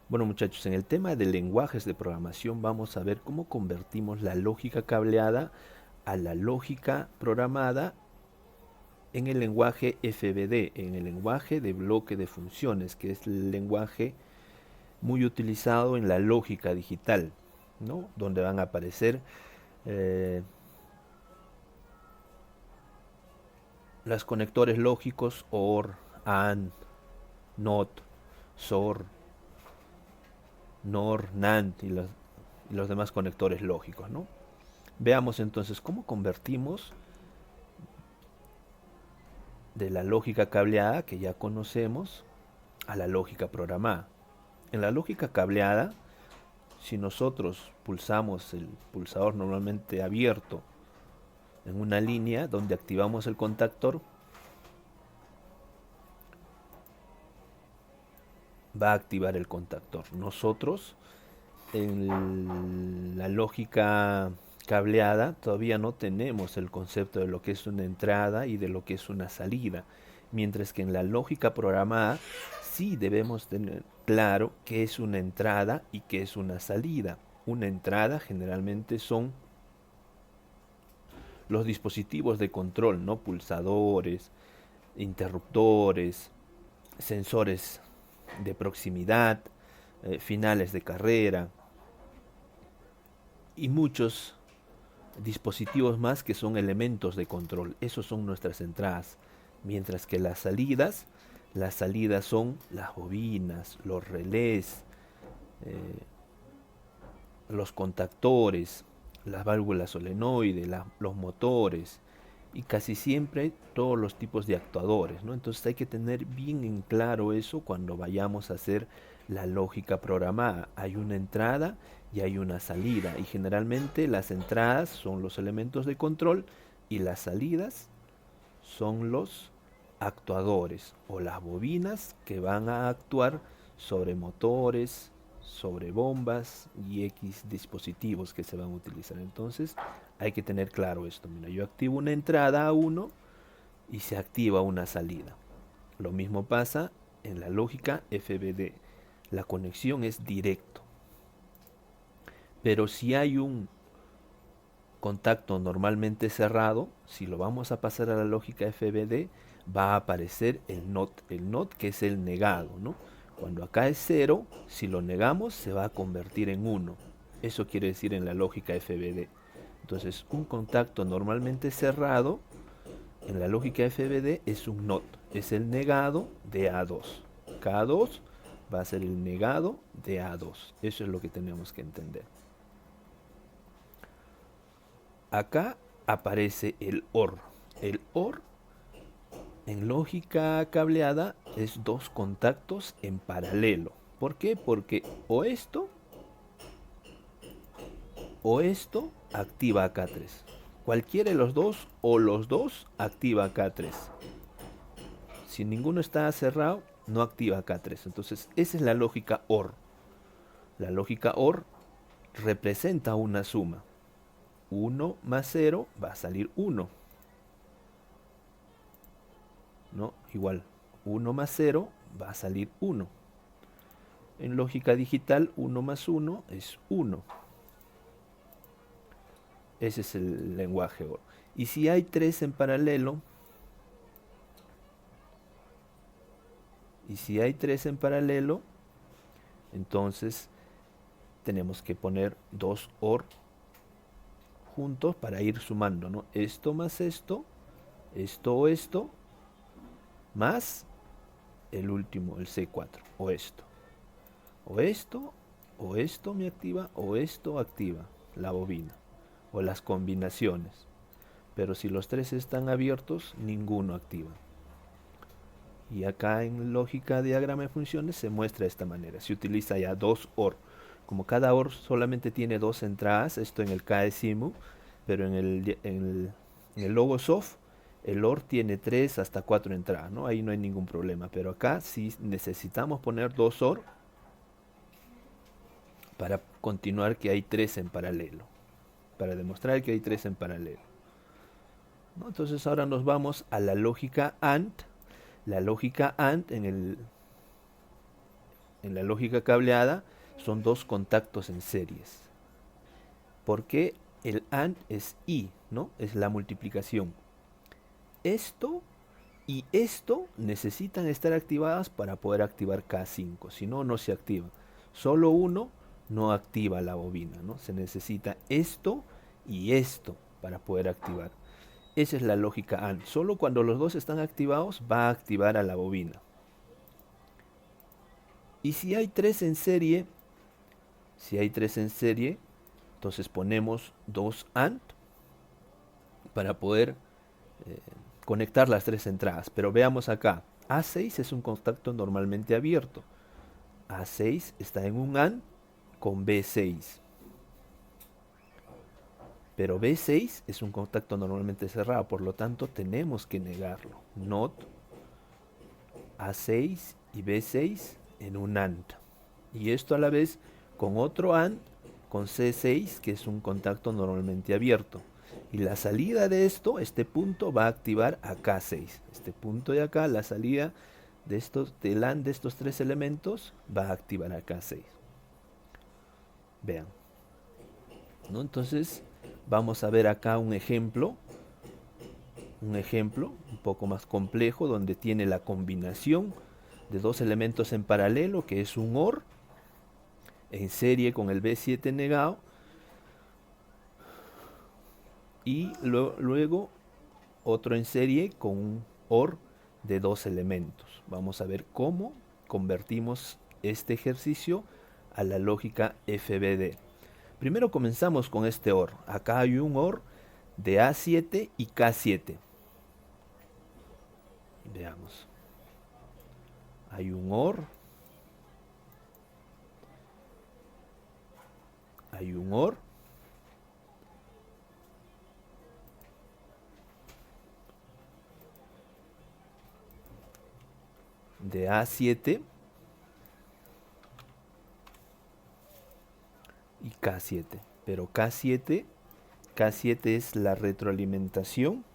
Bueno, muchachos, en el tema de lenguajes de programación vamos a ver cómo convertimos la lógica cableada a la lógica programada en el lenguaje FBD, en el lenguaje de bloque de funciones, que es el lenguaje muy utilizado en la lógica digital, ¿no? Donde van a aparecer eh, los conectores lógicos OR, AND, NOT, SOR, NOR, NAND y los demás conectores lógicos, ¿no? Veamos entonces cómo convertimos de la lógica cableada que ya conocemos a la lógica programada. En la lógica cableada, si nosotros pulsamos el pulsador normalmente abierto en una línea donde activamos el contactor, va a activar el contactor. Nosotros en la lógica cableada todavía no tenemos el concepto de lo que es una entrada y de lo que es una salida, mientras que en la lógica programada sí debemos tener claro qué es una entrada y qué es una salida. Una entrada generalmente son los dispositivos de control, ¿no? Pulsadores, interruptores, sensores de proximidad, finales de carrera y muchos dispositivos más que son elementos de control. Esos son nuestras entradas. Mientras que las salidas son las bobinas, los relés, eh, los contactores, las válvulas solenoides, los motores y casi siempre todos los tipos de actuadores, ¿no? Entonces hay que tener bien en claro eso cuando vayamos a hacer la lógica programada. Hay una entrada y hay una salida y generalmente las entradas son los elementos de control y las salidas son los actuadores o las bobinas que van a actuar sobre motores, sobre bombas y X dispositivos que se van a utilizar. Entonces hay que tener claro esto. Mira, yo activo una entrada a uno y se activa una salida. Lo mismo pasa en la lógica FBD. La conexión es directo. Pero si hay un contacto normalmente cerrado, si lo vamos a pasar a la lógica FBD, va a aparecer el NOT. El NOT que es el negado, ¿no? Cuando acá es cero, si lo negamos se va a convertir en uno. Eso quiere decir en la lógica FBD. Entonces, un contacto normalmente cerrado en la lógica FBD es un NOT. Es el negado de A2. K2 va a ser el negado de A2. Eso es lo que tenemos que entender. Acá aparece el OR. El OR en lógica cableada es dos contactos en paralelo. ¿Por qué? Porque o esto activa a K3. Cualquiera de los dos o los dos activa a K3. Si ninguno está cerrado, no activa K3. Entonces, esa es la lógica OR. La lógica OR representa una suma. 1 más 0 va a salir 1. ¿No? Igual, 1 más 0 va a salir 1. En lógica digital, 1 más 1 es 1. Ese es el lenguaje OR. Y si hay 3 en paralelo, entonces tenemos que poner dos OR juntos para ir sumando, ¿no? Esto más esto o esto, más el último, el C4, o esto. O esto, o esto me activa, o esto activa la bobina, o las combinaciones. Pero si los tres están abiertos, ninguno activa. Y acá en lógica diagrama de funciones se muestra de esta manera. Se utiliza ya dos OR. Como cada OR solamente tiene dos entradas, esto en el KSIMU, pero en el Logosoft el OR tiene 3 hasta 4 entradas, ¿no? Ahí no hay ningún problema. Pero acá sí necesitamos poner dos OR para continuar que hay 3 en paralelo. Para demostrar que hay 3 en paralelo, ¿no? Entonces ahora nos vamos a la lógica AND. La lógica AND en la lógica cableada son dos contactos en series. Porque el AND es I, ¿no? Es la multiplicación. Esto y esto necesitan estar activadas para poder activar K5, si no, no se activa. Solo uno no activa la bobina, ¿no? Se necesita esto y esto para poder activar. Esa es la lógica AND. Solo cuando los dos están activados va a activar a la bobina. Y si hay tres en serie, entonces ponemos dos AND para poder conectar las tres entradas. Pero veamos acá, A6 es un contacto normalmente abierto. A6 está en un AND con B6. Pero B6 es un contacto normalmente cerrado, por lo tanto tenemos que negarlo. Not A6 y B6 en un AND. Y esto a la vez con otro AND con C6, que es un contacto normalmente abierto. Y la salida de esto, este punto va a activar a K6. Este punto de acá, la salida de estos, del AND de estos tres elementos, va a activar a K6. Vean, ¿no? Entonces vamos a ver acá un ejemplo un poco más complejo, donde tiene la combinación de dos elementos en paralelo, que es un OR en serie con el B7 negado, y luego otro en serie con un OR de dos elementos. Vamos a ver cómo convertimos este ejercicio a la lógica FBD. Primero comenzamos con este OR. Acá hay un OR de A7 y K7. Veamos. Hay un OR. Hay un OR. De A7 y K7. Pero K7 es la retroalimentación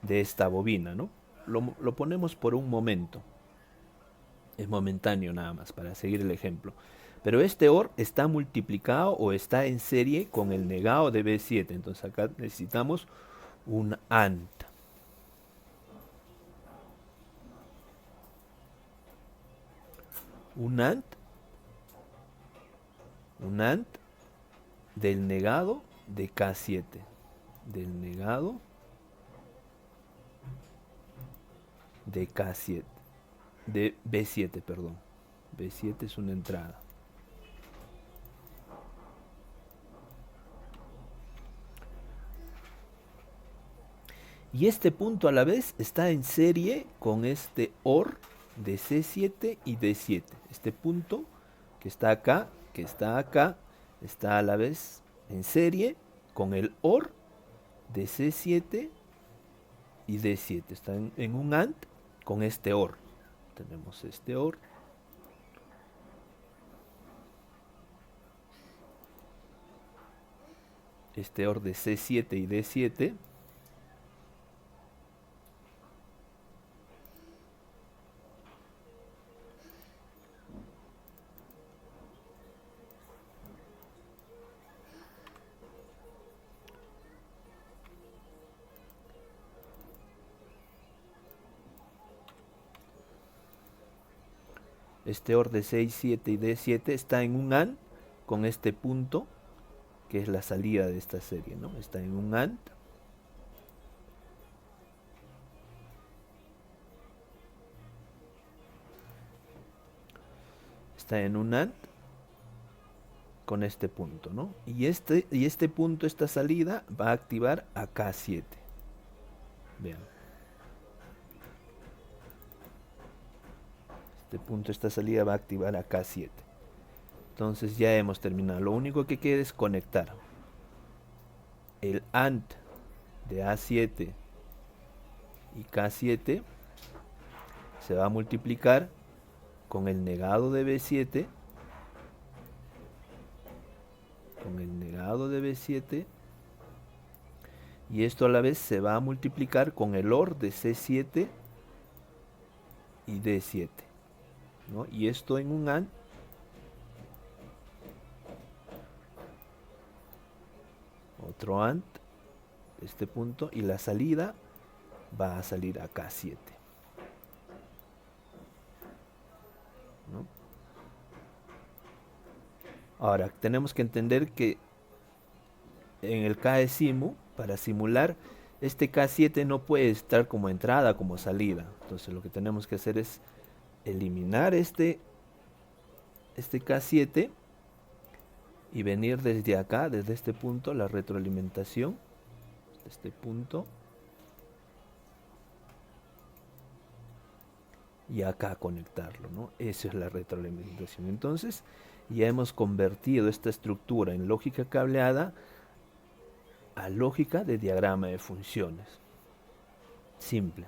de esta bobina, ¿no? Lo ponemos por un momento. Es momentáneo nada más para seguir el ejemplo. Pero este OR está multiplicado o está en serie con el negado de B7. Entonces acá necesitamos un AND. Un AND del negado de K7. Del negado de K7. De B7, perdón. B7 es una entrada. Y este punto a la vez está en serie con este OR de C7 y D7. Este punto que está acá, está a la vez en serie con el OR de C7 y D7. Están en un AND con este OR. Tenemos este OR. Este OR de C7 y D7. Este OR de 6, 7 y D7 está en un AND con este punto que es la salida de esta serie, ¿no? Está en un AND. Está en un AND con este punto, ¿no? Y este punto, esta salida, va a activar a K7. Vean. Este punto, esta salida va a activar a K7. Entonces ya hemos terminado. Lo único que queda es conectar el AND de A7 y K7 se va a multiplicar con el negado de B7, y esto a la vez se va a multiplicar con el OR de C7 y D7. ¿no? Y esto en un AND, otro AND, este punto, y la salida va a salir a K7, ¿no? Ahora, tenemos que entender que en el KSIMU, para simular, este K7 no puede estar como entrada, como salida. Entonces lo que tenemos que hacer es eliminar este K7 y venir desde acá, desde este punto, la retroalimentación, de este punto, y acá conectarlo, ¿no? Esa es la retroalimentación. Entonces ya hemos convertido esta estructura en lógica cableada a lógica de diagrama de funciones. Simple.